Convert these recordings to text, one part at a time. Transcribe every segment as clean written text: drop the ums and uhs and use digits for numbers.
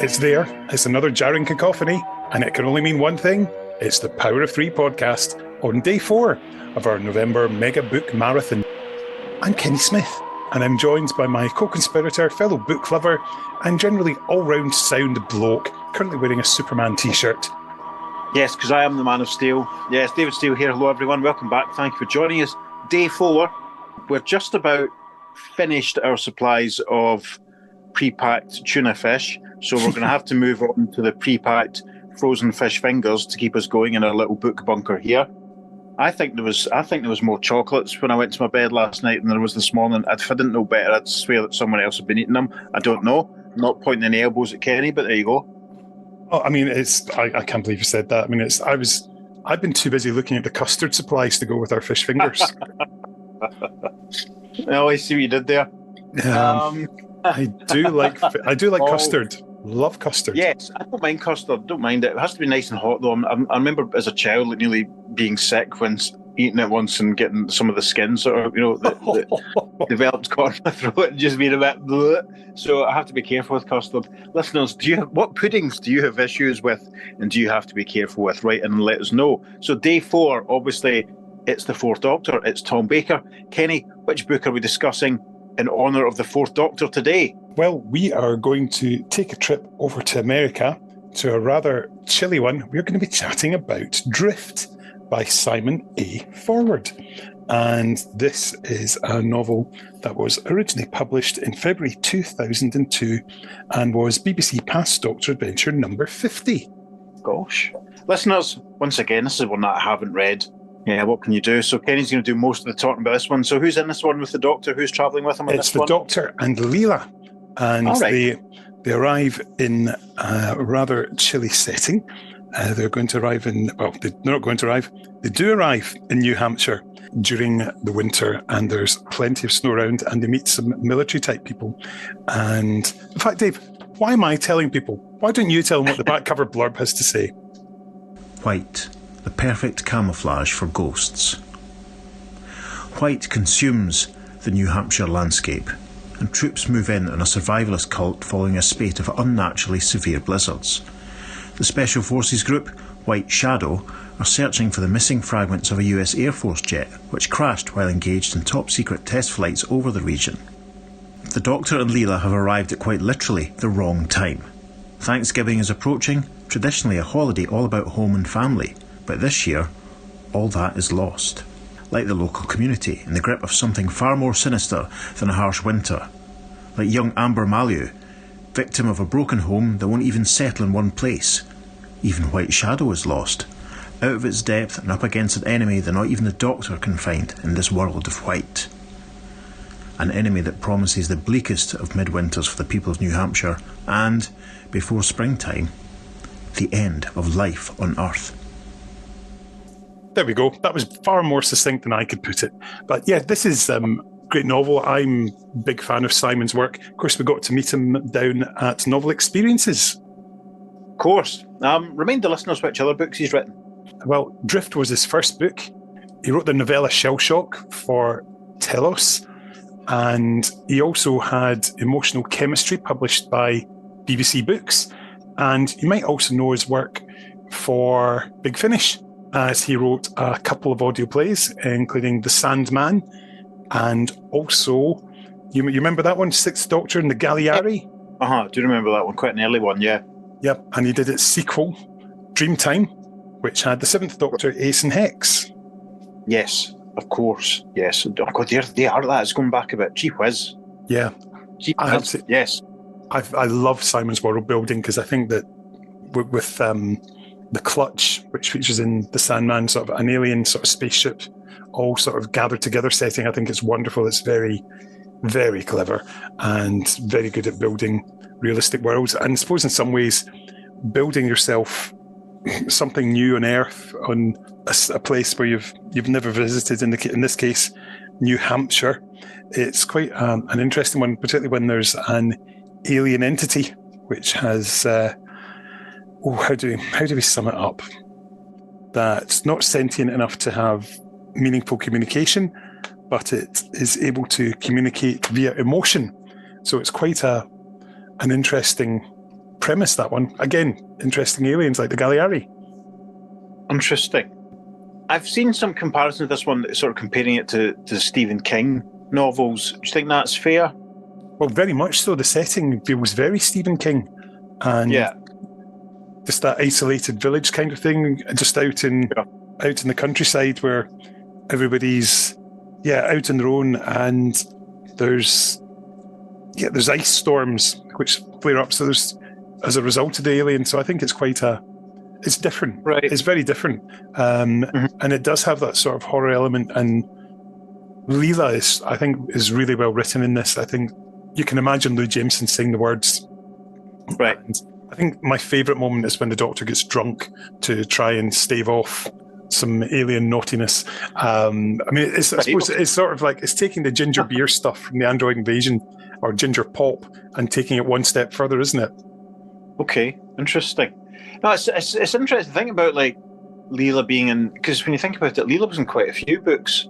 It's there. It's another jarring cacophony, and it can only mean one thing. It's the Power of Three podcast on day 4 of our November Mega Book Marathon. I'm Kenny Smith, and I'm joined by my co-conspirator, fellow book lover, and generally all-round sound bloke, currently wearing a Superman t-shirt. Yes, because I am the Man of Steel. Yes, David Steele here. Hello, everyone. Welcome back. Thank you for joining us. Day 4. We're just about finished our supplies of pre-packed tuna fish, so we're going to have to move on to the pre-packed frozen fish fingers to keep us going in our little book bunker here. I think there was more chocolates when I went to my bed last night than there was this morning. If I didn't know better, I'd swear that someone else had been eating them. I don't know. I'm not pointing any elbows at Kenny, but there you go. Oh, I mean, I can't believe you said that. I mean, I've been too busy looking at the custard supplies to go with our fish fingers. Oh, I see what you did there. I do like custard. Love custard. Yes, I don't mind custard. Don't mind it. It has to be nice and hot, though. I remember as a child nearly being sick when eating it once and getting some of the skin sort of, the developed caught in my throat and just being a bit bleh. So I have to be careful with custard. Listeners, what puddings do you have issues with and do you have to be careful with? Write in and let us know. So day 4, obviously, it's the Fourth Doctor. It's Tom Baker. Kenny, which book are we discussing in honour of the Fourth Doctor today? Well, we are going to take a trip over to America to a rather chilly one. We're going to be chatting about Drift by Simon A. Forward. And this is a novel that was originally published in February 2002 and was BBC Past Doctor Adventure number 50. Gosh. Listeners, once again, this is one that I haven't read. Yeah, what can you do? So Kenny's going to do most of the talking about this one. So who's in this one with the Doctor? Who's travelling with him on this one? It's the Doctor and Leela. And right. They arrive in a rather chilly setting. They're going to arrive in, well, they're not going to arrive. They do arrive in New Hampshire during the winter, and there's plenty of snow around, and they meet some military-type people. And in fact, Dave, why am I telling people? Why don't you tell them what the back cover blurb has to say? White, the perfect camouflage for ghosts. White consumes the New Hampshire landscape, and troops move in on a survivalist cult following a spate of unnaturally severe blizzards. The Special Forces group, White Shadow, are searching for the missing fragments of a US Air Force jet, which crashed while engaged in top-secret test flights over the region. The Doctor and Leela have arrived at quite literally the wrong time. Thanksgiving is approaching, traditionally a holiday all about home and family, but this year, all that is lost. Like the local community, in the grip of something far more sinister than a harsh winter. Like young Amber Mallew, victim of a broken home that won't even settle in one place. Even White Shadow is lost, out of its depth and up against an enemy that not even the Doctor can find in this world of white. An enemy that promises the bleakest of midwinters for the people of New Hampshire and, before springtime, the end of life on Earth. There we go. That was far more succinct than I could put it. But yeah, this is great novel. I'm a big fan of Simon's work. Of course, we got to meet him down at Novel Experiences. Of course. Remind the listeners which other books he's written. Well, Drift was his first book. He wrote the novella Shell Shock for Telos, and he also had Emotional Chemistry published by BBC Books. And you might also know his work for Big Finish, as he wrote a couple of audio plays, including The Sandman, and also, you remember that one, Sixth Doctor and the Galliari? I do remember that one, quite an early one, yeah. Yep, and he did its sequel, Dreamtime, which had the Seventh Doctor, Ace and Hex. Yes, of course, yes. Oh God, they are that. It's going back a bit. Gee whiz. Yeah. Gee whiz. Yes. I love Simon's world building because I think that with the Clutch, which features in The Sandman, sort of an alien sort of spaceship, all sort of gathered together setting, I think it's wonderful. It's very, very clever and very good at building realistic worlds. And I suppose in some ways, building yourself something new on Earth, on a place where you've never visited, in this case, New Hampshire. It's quite an interesting one, particularly when there's an alien entity which has... how do we sum it up? That's not sentient enough to have meaningful communication, but it is able to communicate via emotion. So it's quite an interesting premise, that one. Again, interesting aliens like the Galliari. Interesting. I've seen some comparison of this one, sort of comparing it to Stephen King novels. Do you think that's fair? Well, very much so. The setting feels very Stephen King. And just that isolated village kind of thing, just out in the countryside where everybody's out on their own, and there's ice storms which flare up. So there's, as a result of the alien. So I think it's it's different. Right. It's very different. And it does have that sort of horror element. And Leela is really well written in this. I think you can imagine Lou Jameson saying the words. Right. And I think my favourite moment is when the Doctor gets drunk to try and stave off some alien naughtiness. I suppose it's sort of like, it's taking the ginger beer stuff from the Android Invasion or ginger pop and taking it one step further, isn't it? Okay, interesting. No, it's interesting to think about, like, Leela being in, because when you think about it, Leela was in quite a few books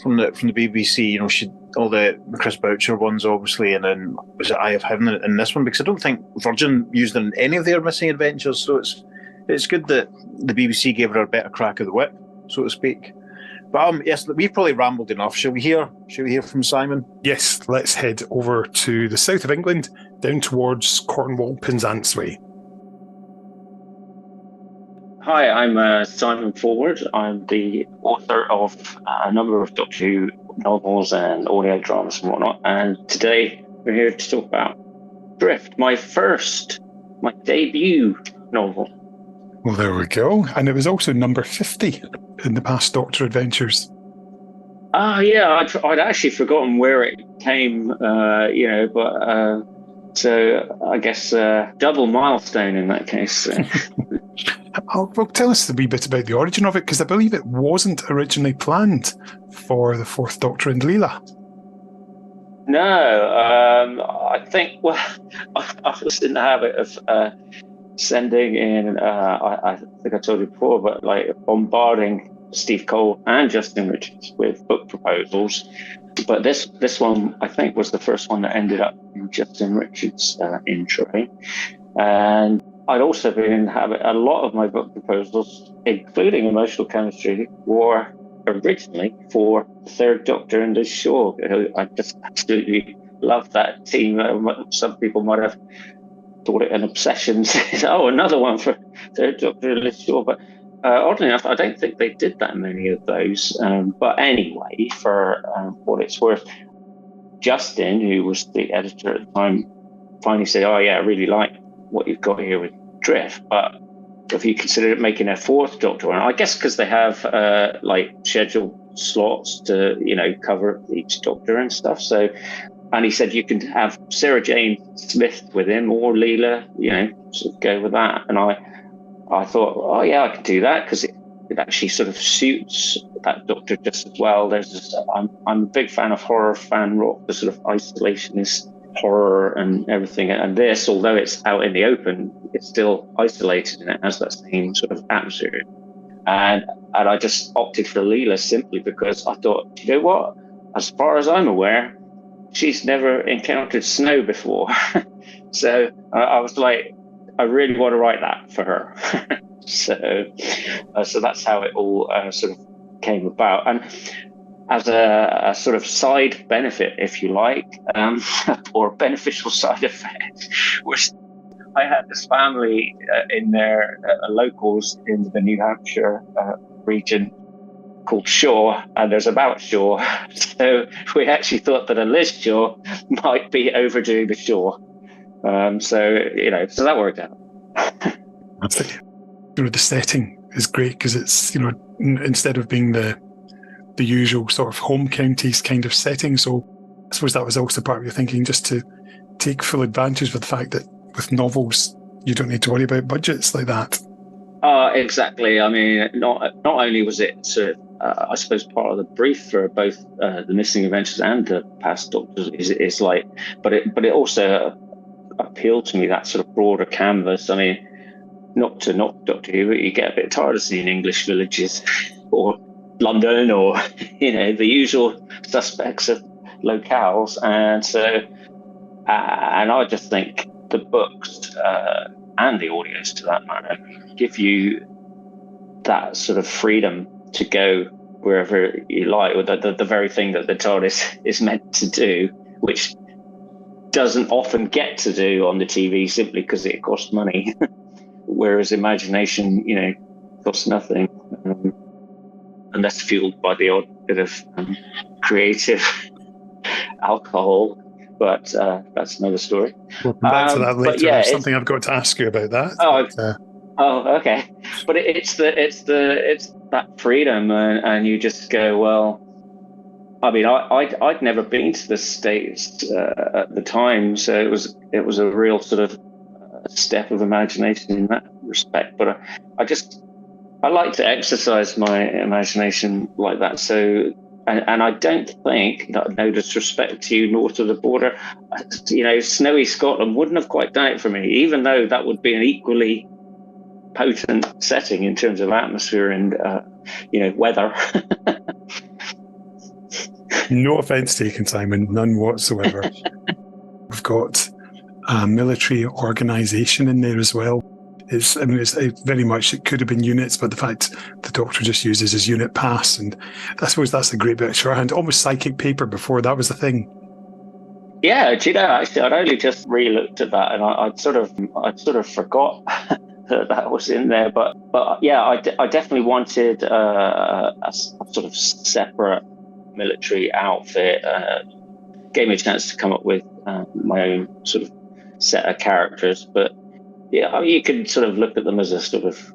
from the BBC. You know, she all the Chris Boucher ones, obviously, and then was it Eye of Heaven in this one? Because I don't think Virgin used her in any of their missing adventures. So it's good that the BBC gave her a better crack of the whip, so to speak. But yes, we've probably rambled enough. Shall we hear from Simon? Yes, let's head over to the south of England, down towards Cornwall, Penzance way. Hi, I'm Simon Forward. I'm the author of a number of Doctor Who novels and audio dramas and whatnot. And today we're here to talk about Drift, my debut novel. Well, there we go. And it was also number 50 in the past Doctor Adventures. Yeah, I'd actually forgotten where it came, so I guess double milestone in that case. Well, tell us a wee bit about the origin of it, because I believe it wasn't originally planned for the Fourth Doctor and Leela. No, I think, I was in the habit of sending in, I think I told you before, but like bombarding Steve Cole and Justin Richards with book proposals. But this one, I think, was the first one that ended up in Justin Richards' intro. And I'd also been in the habit, a lot of my book proposals, including Emotional Chemistry, were originally for the Third Doctor and Liz Shaw. I just absolutely love that team. Some people might have thought it an obsession. Another one for Third Doctor and Liz Shaw. But oddly enough, I don't think they did that many of those. But anyway, for what it's worth, Justin, who was the editor at the time, finally said, I really like what you've got here with Drift, but if you consider making a Fourth Doctor one, I guess because they have scheduled slots to cover each Doctor and stuff. So, and he said you can have Sarah Jane Smith with him or Leela, sort of go with that. And I thought, I could do that because it actually sort of suits that Doctor just as well. I'm a big fan of horror fan rock, the sort of isolationist horror and everything, and this, although it's out in the open, it's still isolated and it has that same sort of atmosphere. And I just opted for Leela simply because I thought, you know what, as far as I'm aware, she's never encountered snow before. So I was like, I really want to write that for her. So that's how it all sort of came about. And as a sort of side benefit, if you like, or beneficial side effect, was I had this family in their locals in the New Hampshire region called Shaw, and there's about Shaw. So we actually thought that a Liz Shaw might be overdoing the Shaw. So that worked out. The setting is great because it's, instead of being the usual sort of home counties kind of setting. So I suppose that was also part of your thinking, just to take full advantage of the fact that with novels, you don't need to worry about budgets like that. Exactly. I mean, not only was it sort of, I suppose, part of the brief for both the Missing Adventures and the Past Doctors is like, but it also appealed to me, that sort of broader canvas. I mean, not to knock Doctor Who, but you get a bit tired of seeing English villages or London or the usual suspects of locales, and so and I just think the books and the audios, to that matter, give you that sort of freedom to go wherever you like, or the very thing that the TARDIS is meant to do, which doesn't often get to do on the TV simply because it costs money. Whereas imagination, costs nothing, unless fueled by the odd bit of creative alcohol. But that's another story. We'll come back to that later. Yeah, There's something I've got to ask you about that. Okay. But it's that freedom, and you just go, well. I mean, I'd never been to the States at the time, so it was a real sort of step of imagination in that respect. But I like to exercise my imagination like that. So, and I don't think, no disrespect to you north of the border, snowy Scotland wouldn't have quite done it for me, even though that would be an equally potent setting in terms of atmosphere and weather. No offence taken, Simon, none whatsoever. We've got a military organisation in there as well. It's very much, it could have been units, but the fact the Doctor just uses his unit pass, and I suppose that's a great bit of shorthand, almost psychic paper before that was the thing. Yeah, actually, I'd only just re-looked at that, and I'd sort of forgot that was in there. But yeah, I definitely wanted a sort of separate military outfit. Gave me a chance to come up with my own sort of set of characters, but yeah, you could sort of look at them as a sort of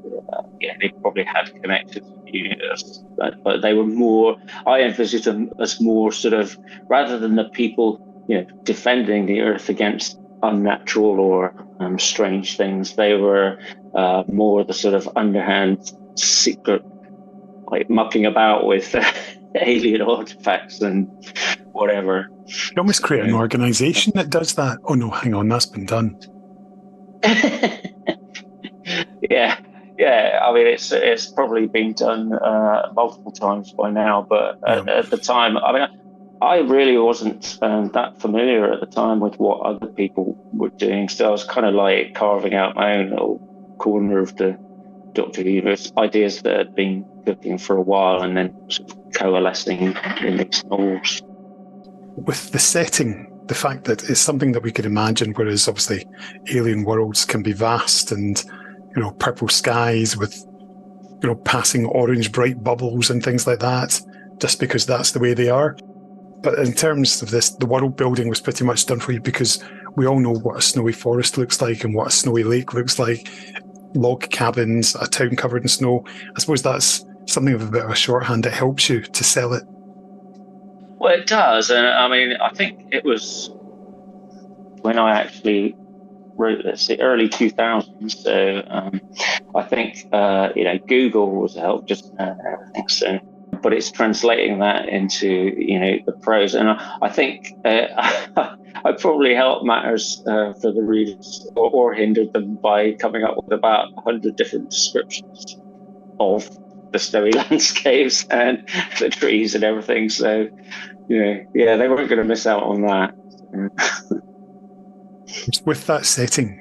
they probably had connections with units, but they were more. I envisaged them as more sort of, rather than the people defending the Earth against unnatural or strange things, they were more the sort of underhand, secret, like mucking about with alien artifacts and whatever. You almost create an organisation that does that. Oh no, hang on, that's been done. Yeah. I mean, it's probably been done multiple times by now, but at the time, I mean, I really wasn't that familiar at the time with what other people were doing. So I was kind of like carving out my own little corner of the Doctor Universe, ideas that had been cooking for a while, and then sort of coalescing in these novels. With the setting, the fact that it's something that we could imagine, whereas obviously alien worlds can be vast and, purple skies with, passing orange bright bubbles and things like that, just because that's the way they are. But in terms of this, the world building was pretty much done for you, because we all know what a snowy forest looks like and what a snowy lake looks like, log cabins, a town covered in snow. I suppose that's something of a bit of a shorthand that helps you to sell it. Well, it does. And I mean, I think it was when I actually wrote this, the early 2000s. So I think, Google was a help, just everything. So, but it's translating that into, the prose. And I think I probably helped matters for the readers or hindered them by coming up with about 100 different descriptions of the snowy landscapes and the trees and everything. So, they weren't going to miss out on that. With that setting,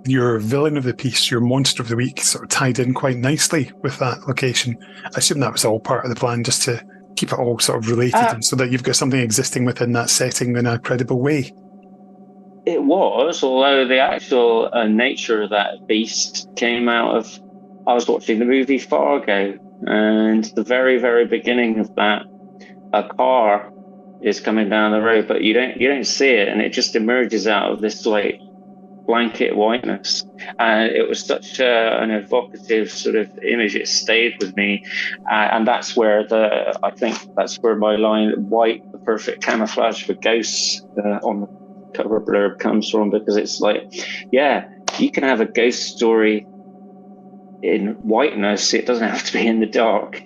your villain of the piece, your monster of the week, sort of tied in quite nicely with that location. I assume that was all part of the plan, just to keep it all sort of related, and so that you've got something existing within that setting in a credible way. It was, although the actual nature of that beast came out of, I was watching the movie Fargo, and the very, very beginning of that, a car is coming down the road, but you don't see it, and it just emerges out of this like blanket whiteness, and it was such an evocative sort of image. It stayed with me, and that's where I think that's where my line "white, the perfect camouflage for ghosts" on the cover blurb comes from, because it's like, you can have a ghost story in whiteness. It doesn't have to be in the dark,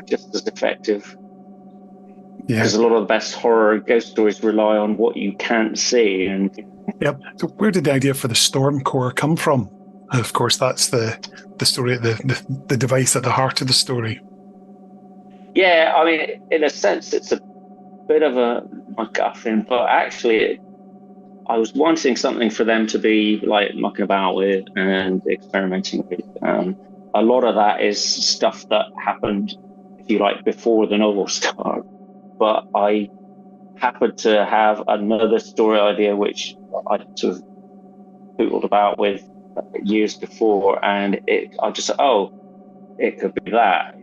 just as effective. Because a lot of the best horror ghost stories rely on what you can't see. And So where did the idea for the Storm Core come from? And of course, that's the story, the device at the heart of the story. Yeah, I mean, in a sense, it's a bit of a MacGuffin, but actually, I was wanting something for them to be like mucking about with and experimenting with. A lot of that is stuff that happened, if you like, before the novel started. But I happened to have another story idea which I sort of poodled about with years before, and I just said, oh, it could be that,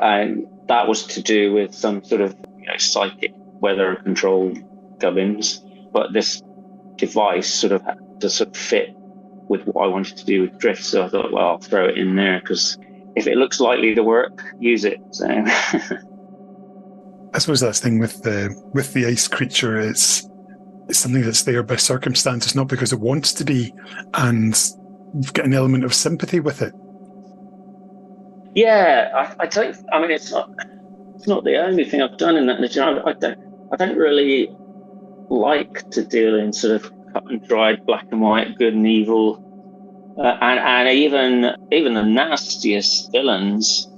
and that was to do with some sort of psychic weather control gubbins, but this device sort of had to sort of fit with what I wanted to do with drift. So I thought, well, I'll throw it in there because if it looks likely to work, use it. So I suppose that's the thing with the ice creature. It's something that's there by circumstance. It's not because it wants to be, and you've got an element of sympathy with it. Yeah, I don't. I mean, it's not the only thing I've done in that. I don't really like to deal in sort of cut and dried, black and white, good and evil, and even the nastiest villains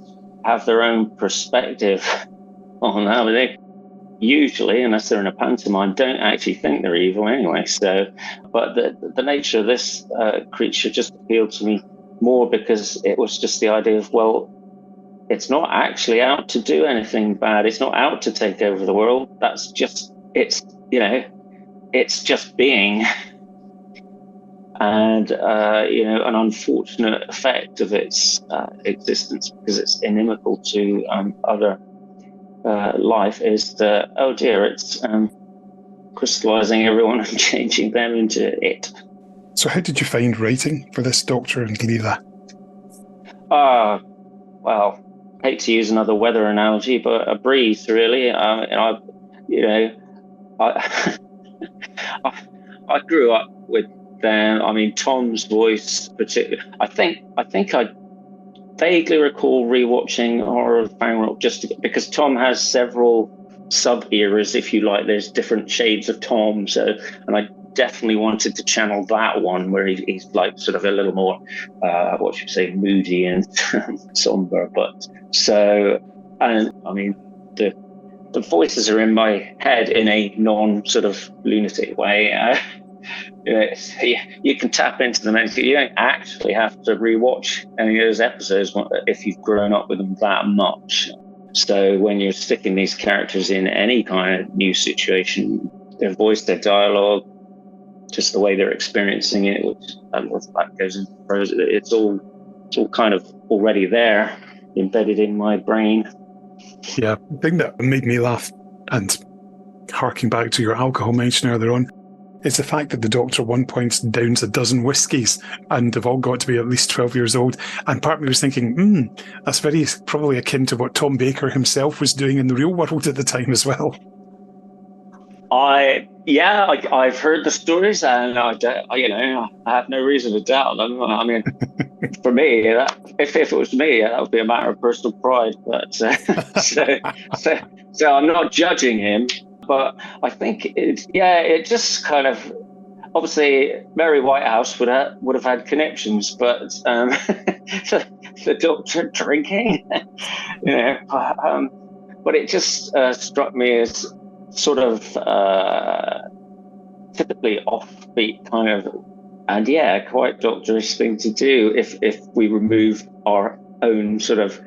have their own perspective on that. They usually, unless they're in a pantomime, don't actually think they're evil anyway. So, but the nature of this creature just appealed to me more because it was just the idea of, well, it's not actually out to do anything bad. It's not out to take over the world. That's just, it's just being. And, an unfortunate effect of its existence, because it's inimical to other life, is that, oh dear, it's crystallizing everyone and changing them into it. So how did you find writing for this Doctor and Leela? Well, I hate to use another weather analogy, but a breeze, really. I grew up with them. I mean, Tom's voice, particularly. I think I vaguely recall rewatching Horror of Fang Rock because Tom has several sub-eras, if you like. There's different shades of Tom, and I definitely wanted to channel that one where he's like sort of a little more, what should you say, moody and somber. And I mean, the voices are in my head in a non sort of lunatic way. You can tap into them, and you don't actually have to rewatch any of those episodes if you've grown up with them that much. So when you're sticking these characters in any kind of new situation, their voice, their dialogue, just the way they're experiencing it, which that goes into prose, it's all kind of already there, embedded in my brain. Yeah, the thing that made me laugh, and harking back to your alcohol mention earlier on, is the fact that the Doctor at one point downs a dozen whiskies, and they've all got to be at least 12 years old. And part of me was thinking, that's very probably akin to what Tom Baker himself was doing in the real world at the time as well. I've heard the stories, and I have no reason to doubt them. I mean, for me, if it was me, that would be a matter of personal pride. But so I'm not judging him, but I think it just kind of, obviously Mary Whitehouse would have had connections, but the Doctor drinking, but it just struck me as sort of typically offbeat kind of, and quite Doctorish thing to do if we remove our own sort of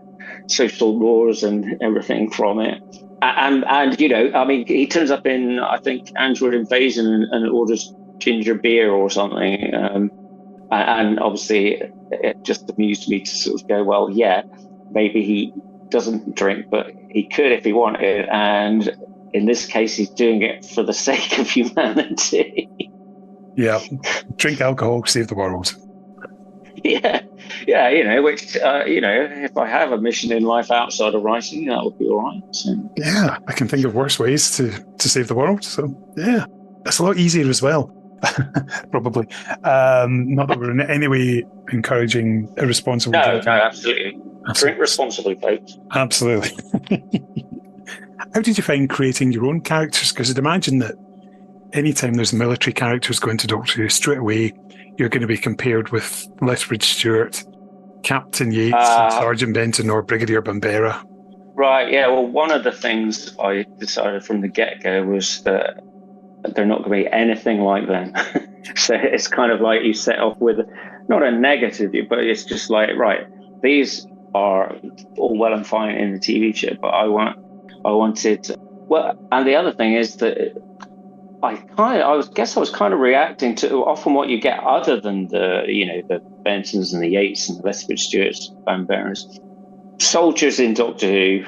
social laws and everything from it. And I mean, he turns up in, I think, Android Invasion and orders ginger beer or something, and obviously it just amused me to sort of go, well, yeah, maybe he doesn't drink, but he could if he wanted, and in this case, he's doing it for the sake of humanity. Yeah, drink alcohol, save the world. Yeah, which, if I have a mission in life outside of writing, that would be all right. So. Yeah, I can think of worse ways to save the world. So, yeah, it's a lot easier as well, probably. Not that we're in any way encouraging irresponsible drinking. No, absolutely. Drink responsibly, folks. Absolutely. How did you find creating your own characters? Because I'd imagine that anytime there's military characters going to Doctor Who, straight away you're going to be compared with Lethbridge Stewart, Captain Yates, Sergeant Benton, or Brigadier Bambera. Right, yeah. Well, one of the things I decided from the get-go was that they're not going to be anything like them. So it's kind of like you set off with not a negative view, but it's just like, right, these are all well and fine in the TV show, but I wanted, well, and the other thing is that I was kind of reacting to often what you get other than the Bentons and the Yates and the Lethbridge Stewarts, Van Berens, soldiers in Doctor Who,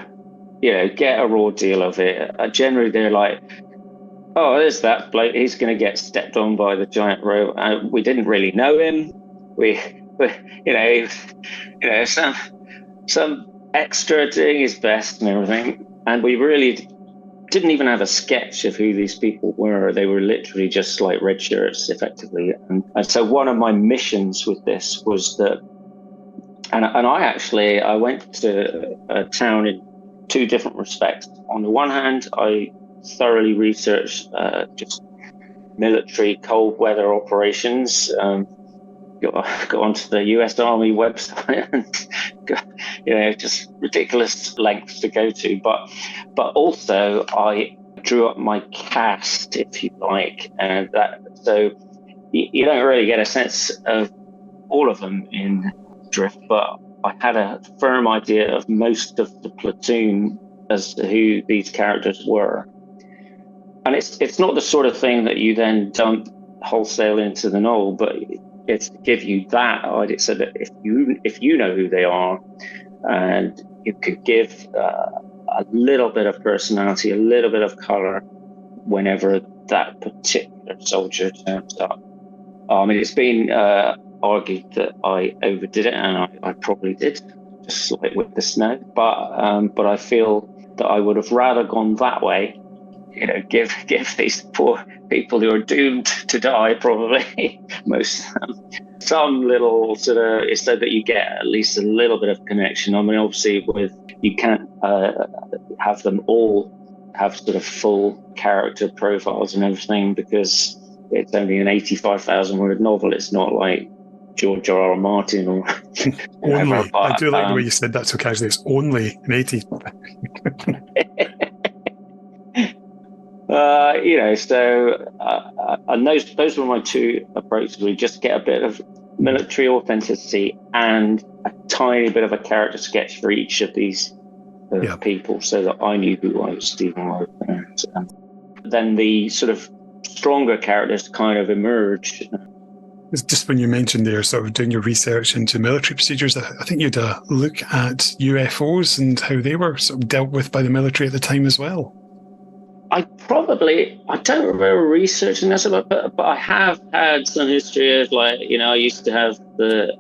get a raw deal of it. Generally, they're like, oh, there's that bloke. He's going to get stepped on by the giant robot. We didn't really know him. We some extra doing his best and everything, and we really didn't even have a sketch of who these people were. They were literally just like red shirts, effectively. And so one of my missions with this was that, and I went to a town in two different respects. On the one hand, I thoroughly researched just military cold weather operations. Go onto the US Army website and just ridiculous lengths to go to. But also I drew up my cast, if you like, and so you don't really get a sense of all of them in Drift, but I had a firm idea of most of the platoon as to who these characters were. And it's not the sort of thing that you then dump wholesale into the novel, but it's to give you that idea, so that if you know who they are, and you could give a little bit of personality, a little bit of color whenever that particular soldier turns up. I mean, it's been argued that I overdid it, and I probably did, just like with the snow. But I feel that I would have rather gone that way. Give these poor people who are doomed to die, probably most of them, some little sort of, so that you get at least a little bit of connection. I mean, obviously, you can't have them all have sort of full character profiles and everything, because it's only an 85,000 word novel. It's not like George R.R. Martin or only. I do like the way you said that so casually. It's only an 80. And those were my two approaches. We just get a bit of military authenticity and a tiny bit of a character sketch for each of these people, so that I knew who I was Stephen was. And then the sort of stronger characters kind of emerge. It's just when you mentioned there sort of doing your research into military procedures, I think you had a look at UFOs and how they were sort of dealt with by the military at the time as well. I don't remember researching this a lot, but I have had some history of, like, I used to have the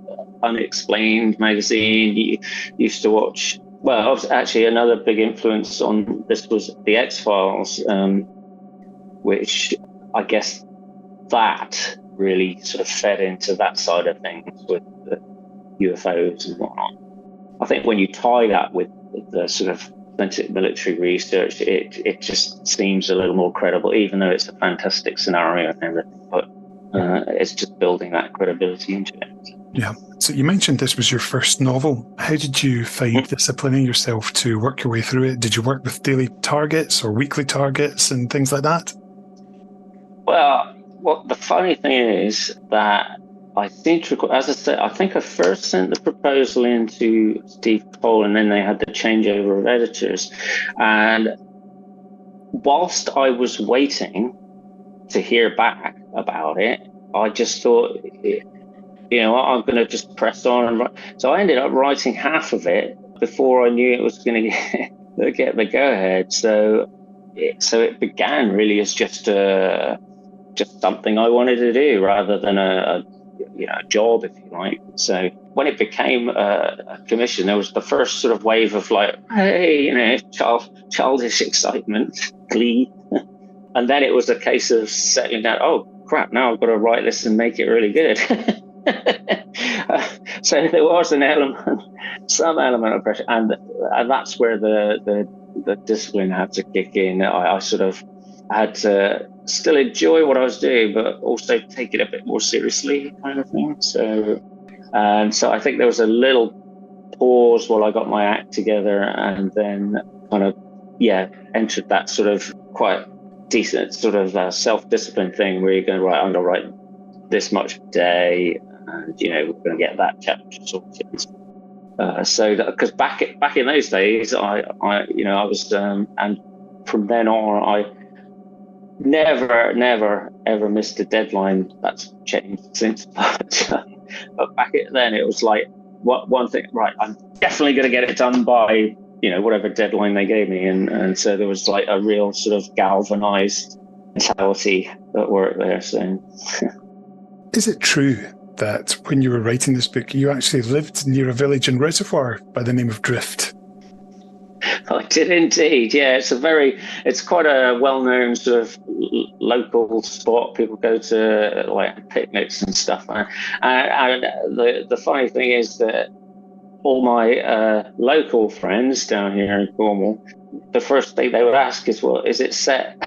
Unexplained magazine, used to watch, well, actually another big influence on this was the X-Files, which I guess that really sort of fed into that side of things with the UFOs and whatnot. I think when you tie that with the sort of authentic military research, it just seems a little more credible, even though it's a fantastic scenario and everything, but it's just building that credibility into it. Yeah. So you mentioned this was your first novel. How did you find disciplining yourself to work your way through it? Did you work with daily targets or weekly targets and things like that? Well, the funny thing is that I seem to, as I said, I think I first sent the proposal in to Steve Cole, and then they had the changeover of editors. And whilst I was waiting to hear back about it, I just thought, I'm going to just press on and write. So I ended up writing half of it before I knew it was going to get the go-ahead. So it began really as just something I wanted to do rather than a job, if you like. So when it became a commission, there was the first sort of wave of like, hey, childish excitement, glee. And then it was a case of settling down, oh crap, now I've got to write this and make it really good. So there was some element of pressure, and that's where the discipline had to kick in. I sort of had to still enjoy what I was doing, but also take it a bit more seriously, kind of thing. So I think there was a little pause while I got my act together, and then kind of entered that sort of quite decent sort of self-discipline thing where you're going to write, I'm going to write this much a day, and we're going to get that chapter sorted. So because back in those days, I was, and from then on, I never ever missed a deadline. That's changed since, but back then it was like one thing. Right, I'm definitely going to get it done by whatever deadline they gave me, and so there was like a real sort of galvanized mentality at work there. So, is it true that when you were writing this book, you actually lived near a village and reservoir by the name of Drift? I did indeed. Yeah, it's quite a well-known sort of local spot. People go to like picnics and stuff. And the funny thing is that all my local friends down here in Cornwall, the first thing they would ask is, "Well, is it set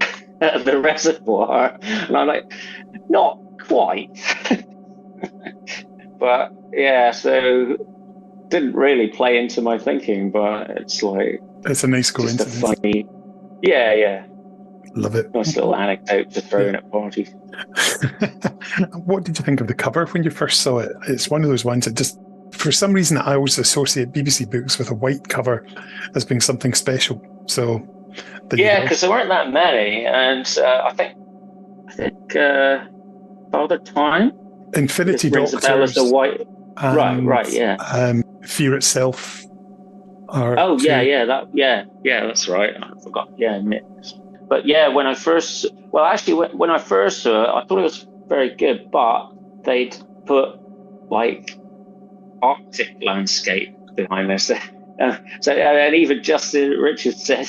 at the reservoir?" And I'm like, "Not quite." But yeah, so didn't really play into my thinking, but it's like it's a nice just coincidence. a funny, yeah, love it. Nice little anecdote to throw in at parties. What did you think of the cover when you first saw it? It's one of those ones that just, for some reason, I always associate BBC books with a white cover as being something special. So yeah, because there weren't that many, and I think Father Time, Infinity Doctors, as the white, right, yeah. Fear Itself. That's right. I forgot. Yeah, but yeah, when I first saw it, I thought it was very good, but they'd put like Arctic landscape behind this. And even Justin Richards said,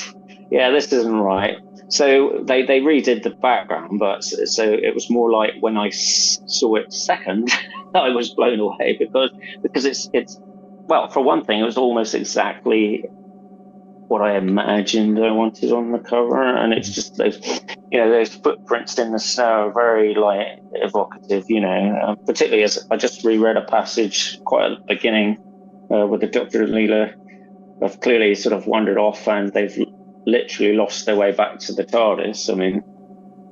"Yeah, this isn't right." So they redid the background, but so it was more like when I saw it second, I was blown away because it's well, for one thing, it was almost exactly what I imagined I wanted on the cover, and it's just those footprints in the snow are very like evocative, particularly as I just reread a passage quite at the beginning with the Doctor and Leela have clearly sort of wandered off, and they've literally lost their way back to the TARDIS. I mean,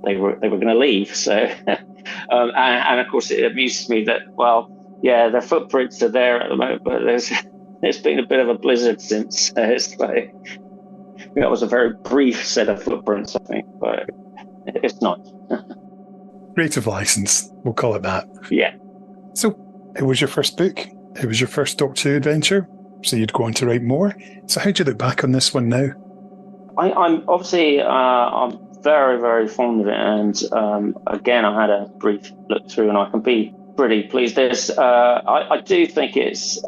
they were going to leave, so and of course it amused me that their footprints are there at the moment, but there's been a bit of a blizzard since. It's like it was a very brief set of footprints, I think, but it's nice. Creative license, we'll call it that. Yeah. So it was your first book. It was your first Doctor Who adventure. So you'd go on to write more. So how do you look back on this one now? I'm obviously I'm very, very fond of it, and again, I had a brief look through, and I can be pretty pleased. I do think it's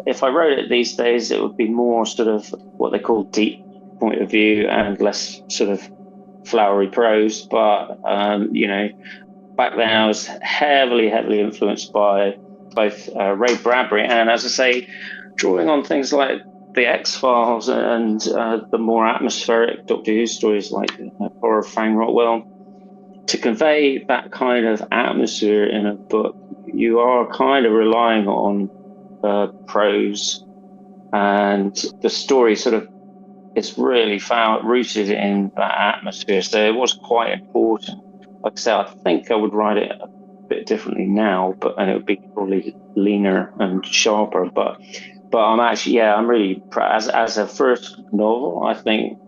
if I wrote it these days, it would be more sort of what they call deep point of view and less sort of flowery prose. But back then I was heavily influenced by both Ray Bradbury and, as I say, drawing on things like the X-Files and the more atmospheric Doctor Who stories like Horror of Fang Rotwell. To convey that kind of atmosphere in a book, you are kind of relying on prose, and the story sort of is really rooted in that atmosphere. So it was quite important. Like I say, I think I would write it a bit differently now, and it would be probably leaner and sharper. But I'm really proud. As a first novel, I think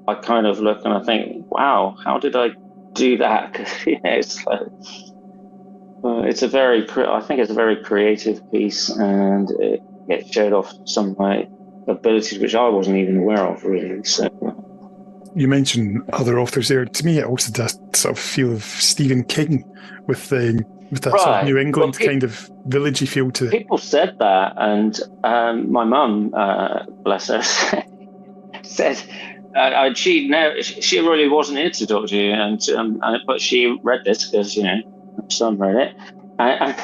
I kind of look and I think, wow, how did I do that? Because it's like it's a very creative piece, and it showed off some of my abilities which I wasn't even aware of, really. So you mentioned other authors there. To me, it also does sort of feel of Stephen King with that sort of New England kind of villagey feel to it. People said that, and my mum, bless her, said she really wasn't into Doctor Who, but she read this because her son read it. And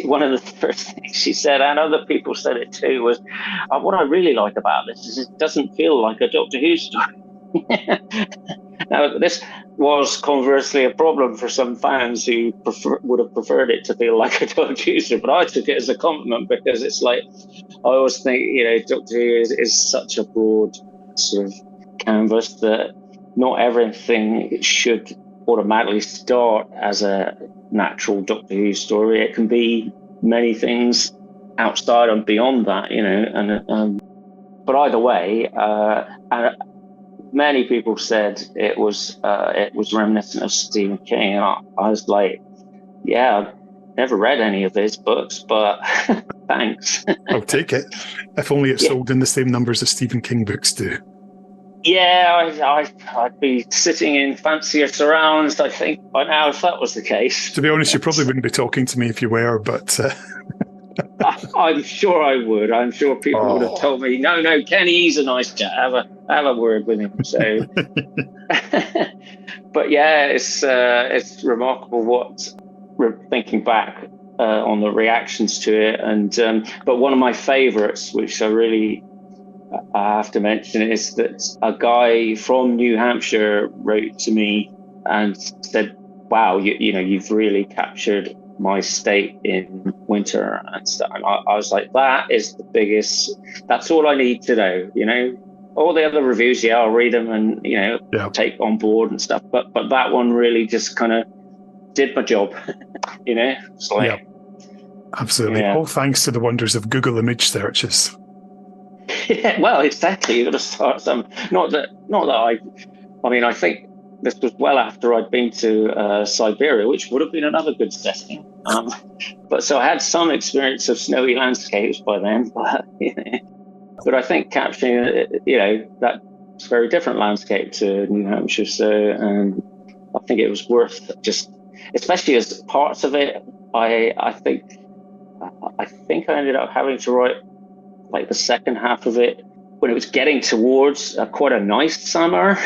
one of the first things she said, and other people said it too, was, "What I really like about this is it doesn't feel like a Doctor Who story." Now, this was conversely a problem for some fans who would have preferred it to feel like a Doctor Who story, but I took it as a compliment because it's like, I always think, Doctor Who is such a broad sort of canvas that not everything should automatically start as a natural Doctor Who story. It can be many things outside and beyond that, and but either way, and many people said it was reminiscent of Stephen King, and I was like, yeah, I've never read any of his books, but thanks. I'll take it. If only it sold in the same numbers as Stephen King books do. Yeah, I'd be sitting in fancier surrounds, I think, by now, if that was the case. To be honest, you probably wouldn't be talking to me if you were, but... I'm sure I would. I'm sure people would have told me, no, Kenny, he's a nice chap. Have a word with him. So, but yeah, it's remarkable what we're thinking back on the reactions to it. And but one of my favourites, which I have to mention, is that a guy from New Hampshire wrote to me and said, "Wow, you've really captured my state in winter and stuff." And I was like, that is the biggest, that's all I need to know, all the other reviews, I'll read them and take on board and stuff, but that one really just kind of did my job. It's like, absolutely. All thanks to the wonders of Google image searches. Yeah, well, exactly. You've got to start some, not that I think this was well after I'd been to Siberia, which would have been another good setting. But so I had some experience of snowy landscapes by then. But I think capturing, that's a very different landscape to New Hampshire. So, and I think it was worth just, especially as parts of it, I think I ended up having to write like the second half of it when it was getting towards quite a nice summer.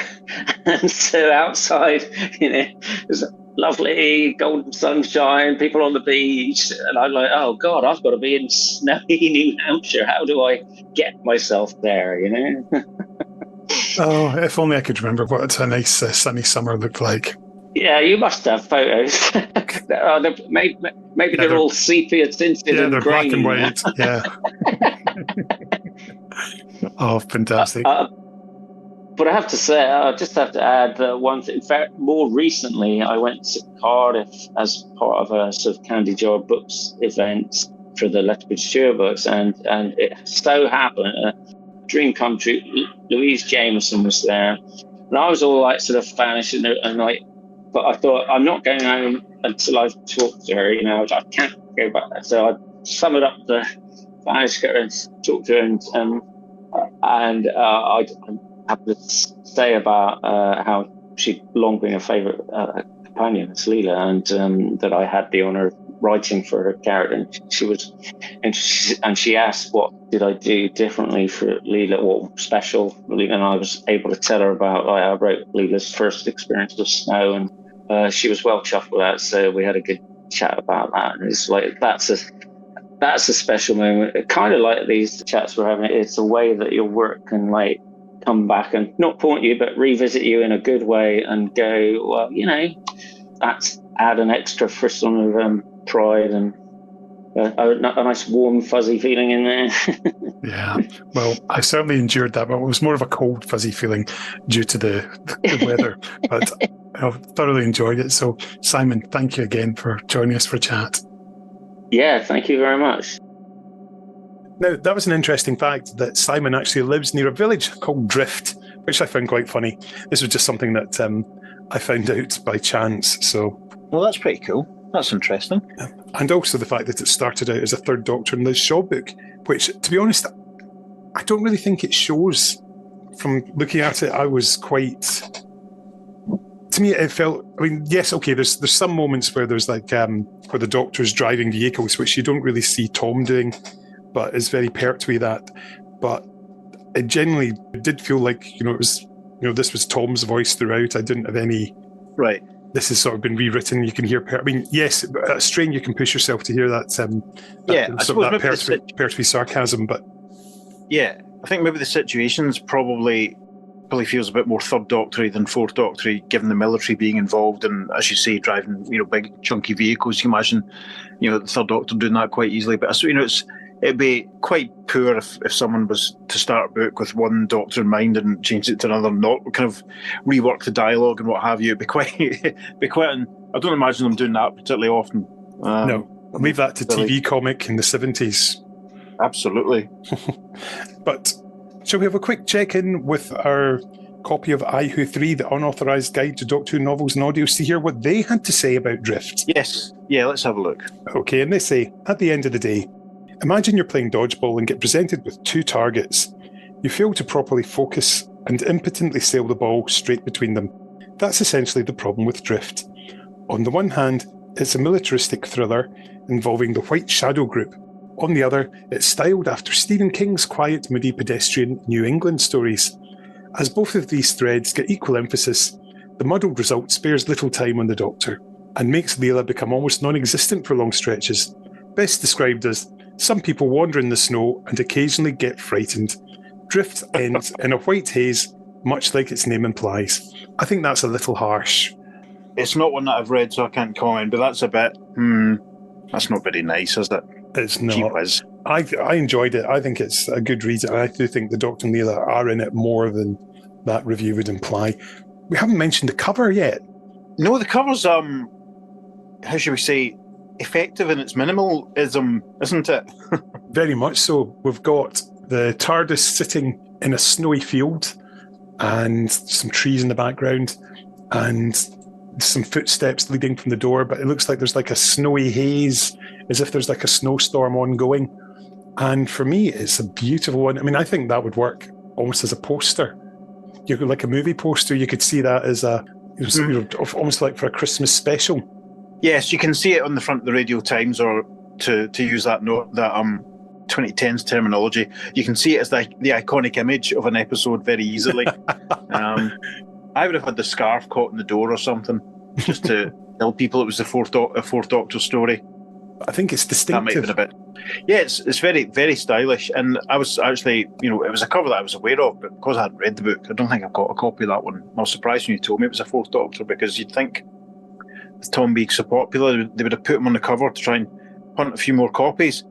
And so outside, there's lovely golden sunshine, people on the beach. And I'm like, oh God, I've got to be in snowy New Hampshire. How do I get myself there, Oh, if only I could remember what a nice sunny summer looked like. Yeah, you must have photos. Maybe they're all sepia tinted. Yeah, and they're black and white. Yeah. Oh, fantastic. But I have to say, I just have to add one thing. In fact, more recently, I went to Cardiff as part of a sort of Candy Jar Books event for the Lethbridge Stewart books, and it so happened, dream come true, Louise Jameson was there, and I was all like sort of famished and like, but I thought, I'm not going home until I've talked to her, I can't go back. So I summoned up the Spanish girl and talked to her, and I have to say about how she'd long been a favourite companion, as Leela, and that I had the honour of writing for her character. And she asked, what did I do differently for Leela, what special? And I was able to tell her about, I wrote Leela's first experience with snow, and she was well chuffed with that. So we had a good chat about that. And it's like, that's a special moment. Kind of like these chats we're having. It's a way that your work can like come back and not point you, but revisit you in a good way and go, well, that's add an extra frisson of pride and a nice warm fuzzy feeling in there. Yeah, well, I certainly endured that, but it was more of a cold fuzzy feeling due to the weather, but I've thoroughly enjoyed it. So Simon, thank you again for joining us for a chat. Yeah, thank you very much. Now, that was an interesting fact that Simon actually lives near a village called Drift, which I found quite funny. This was just something that I found out by chance. So, well, that's pretty cool. That's interesting. And also the fact that it started out as a Third Doctor and Liz Shaw book, which, to be honest, I don't really think it shows. From looking at it, I was quite... To me, it felt... I mean, yes, okay, there's some moments where there's like... where the Doctor's driving vehicles, which you don't really see Tom doing, but is very pertwee that. But it genuinely did feel like, it was... this was Tom's voice throughout. I didn't have any... Right. This has sort of been rewritten. You can hear... I mean, yes, at a strain you can push yourself to hear that... that pertwee sarcasm, but... Yeah, I think maybe the situation's probably feels a bit more Third Doctor-y than Fourth Doctor-y, given the military being involved and, as you say, driving big chunky vehicles. You can imagine the Third Doctor doing that quite easily. But it'd be quite poor if someone was to start a book with one Doctor in mind and change it to another, not kind of rework the dialogue and what have you. It'd be quite, I don't imagine them doing that particularly often. No, leave that to TV comic in the 70s. Absolutely. But shall we have a quick check-in with our copy of I Who 3, the unauthorised guide to Doctor Who novels and audios, to hear what they had to say about Drift? Yes. Yeah, let's have a look. Okay, and they say, at the end of the day, imagine you're playing dodgeball and get presented with two targets. You fail to properly focus and impotently sail the ball straight between them. That's essentially the problem with Drift. On the one hand, it's a militaristic thriller involving the White Shadow Group. On the other, it's styled after Stephen King's quiet, moody, pedestrian New England stories. As both of these threads get equal emphasis, the muddled result spares little time on the Doctor and makes Leela become almost non-existent for long stretches. Best described as, some people wander in the snow and occasionally get frightened. Drift ends in a white haze, much like its name implies. I think that's a little harsh. It's not one that I've read, so I can't comment, but that's a bit, that's not very nice, is it? It's not. I enjoyed it. I think it's a good read, and I do think the Doctor and Leela are in it more than that review would imply. We haven't mentioned the cover yet. No, the cover's, how should we say, effective in its minimalism, isn't it? Very much so. We've got the TARDIS sitting in a snowy field and some trees in the background and some footsteps leading from the door, but it looks like there's like a snowy haze, as if there's like a snowstorm ongoing. And for me, it's a beautiful one. I mean, I think that would work almost as a poster. You could, like a movie poster, you could see that as a, almost like for a Christmas special. Yes, you can see it on the front of the Radio Times, or to use that 2010s terminology, you can see it as the iconic image of an episode very easily. I would have had the scarf caught in the door or something, just to tell people it was a Fourth Doctor story. I think it's distinctive. That might have been a bit. Yeah, it's very, very stylish. And I was actually, it was a cover that I was aware of, but because I hadn't read the book, I don't think I've got a copy of that one. I was surprised when you told me it was a Fourth Doctor, because you'd think with Tom being so popular, they would have put him on the cover to try and hunt a few more copies.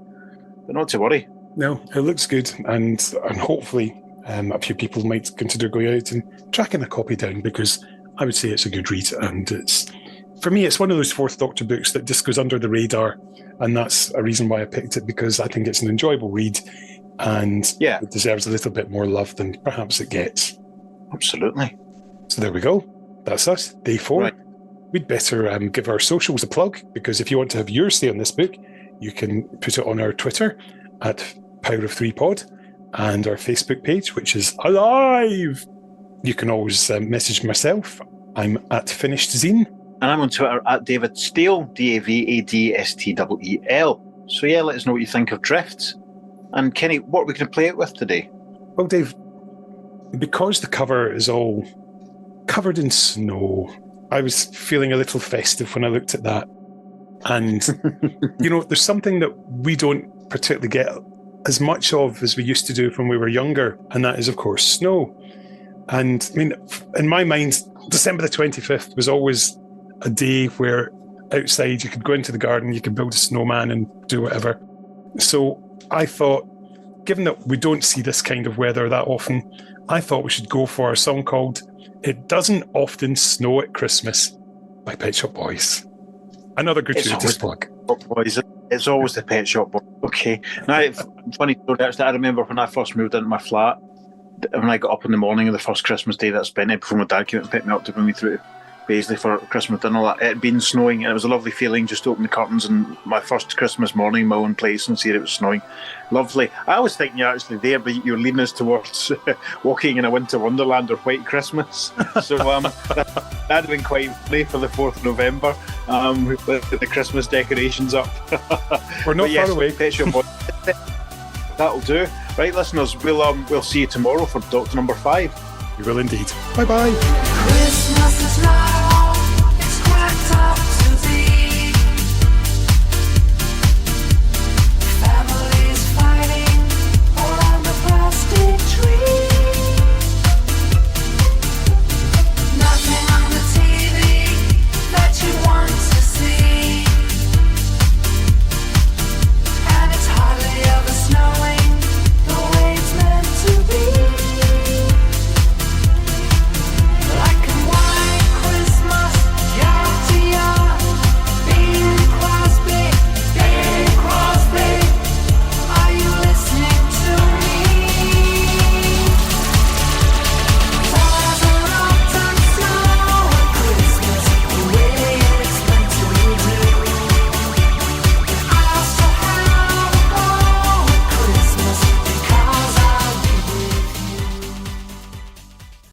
But not to worry. No, it looks good, and hopefully a few people might consider going out and tracking a copy down, because I would say it's a good read, and for me, it's one of those Fourth Doctor books that just goes under the radar, and that's a reason why I picked it, because I think it's an enjoyable read, and it deserves a little bit more love than perhaps it gets. Absolutely. So there we go. That's us, day 4. Right. We'd better give our socials a plug, because if you want to have your say on this book, you can put it on our Twitter at Power of 3 Pod, and our Facebook page, which is alive. You can always message myself. I'm at Finished Zine. And I'm on Twitter at David Steele, DAVADSTEEL. So yeah, let us know what you think of Drift. And Kenny, what are we going to play it with today? Well, Dave, because the cover is all covered in snow, I was feeling a little festive when I looked at that. And, there's something that we don't particularly get as much of as we used to do when we were younger, and that is, of course, snow. And, I mean, in my mind, December the 25th was always a day where outside you could go into the garden, you could build a snowman and do whatever. So I thought, given that we don't see this kind of weather that often, I thought we should go for a song called It Doesn't Often Snow at Christmas by Pet Shop Boys. Another gratuitous plug. Boys. It's always the Pet Shop Boys. Okay. Now, funny story, actually, I remember when I first moved into my flat, when I got up in the morning of the first Christmas day that I spent it, before my dad came out and picked me up to bring me through to Paisley for Christmas dinner, it had been snowing, and it was a lovely feeling just to open the curtains and my first Christmas morning, my own place, and see it was snowing. Lovely. I was thinking you're actually there, but you're leading us towards walking in a winter wonderland or White Christmas. So that'd have been quite funny for the 4th of November, with the Christmas decorations up. We're not far away. That'll do. Right, listeners, we'll see you tomorrow for Doctor number 5. You will indeed. Bye-bye. Christmas is now.